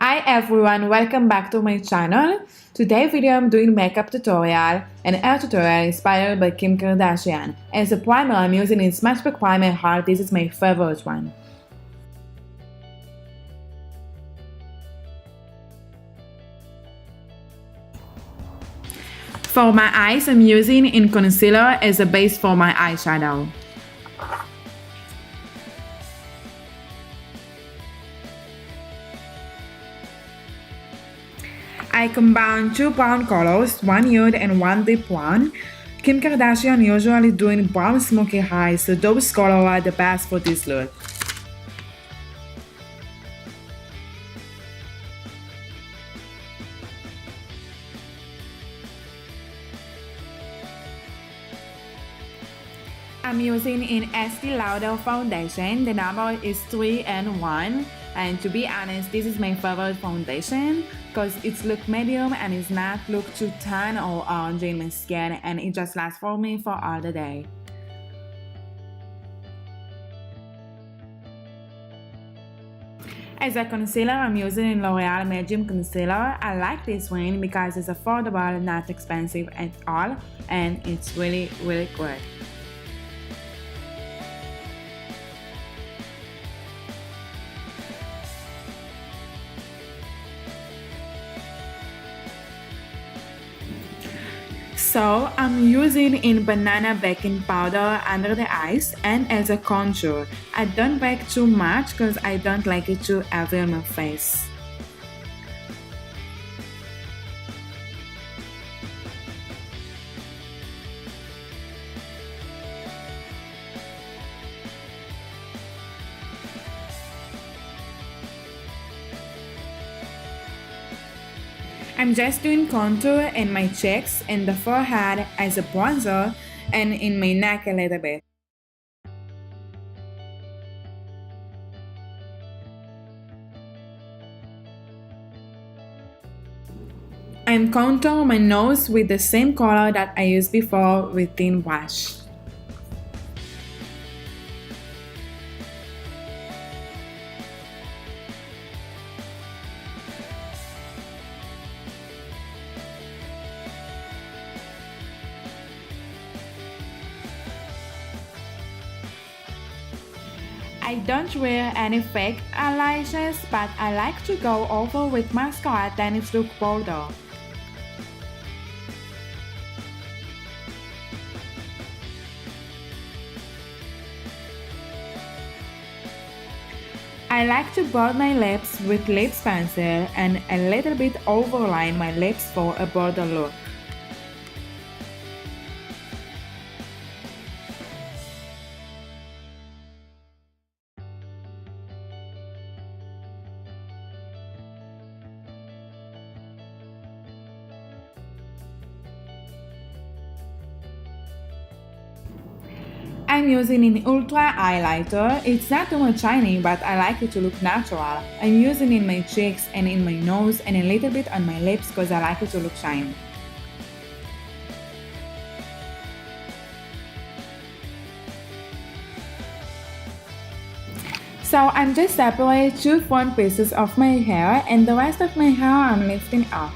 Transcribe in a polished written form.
Hi everyone, welcome back to my channel. Today video I'm doing makeup tutorial and hair tutorial inspired by Kim Kardashian. As a primer I'm using in Smashbox Primer Heart, this is my favorite one. For my eyes I'm using in concealer as a base for my eyeshadow. I combine two brown colors, one nude and one deep brown. Kim Kardashian usually doing brown smoky eyes, so those colors are the best for this look. I'm using in Estee Lauder foundation. The number is 3 and 1. And to be honest, this is my favorite foundation because it's look medium and it's not look too tan or orange in my skin, and it just lasts for me for all the day. As a concealer, I'm using in L'Oreal Medium Concealer. I like this one because it's affordable, not expensive at all, and it's really good. So I'm using in banana baking powder under the eyes and as a contour. I don't bake too much because I don't like it too heavy on my face. I'm just doing contour in my cheeks, in the forehead as a bronzer, and in my neck a little bit. I'm contouring my nose with the same color that I used before with thin brush. I don't wear any fake eyelashes, but I like to go over with mascara, then it looks bolder. I like to build my lips with lip pencil and a little bit overline my lips for a bolder look. I'm using an ultra highlighter. It's not too much shiny, but I like it to look natural. I'm using it in my cheeks and in my nose and a little bit on my lips because I like it to look shiny. So I'm just separating two front pieces of my hair, and the rest of my hair I'm lifting up.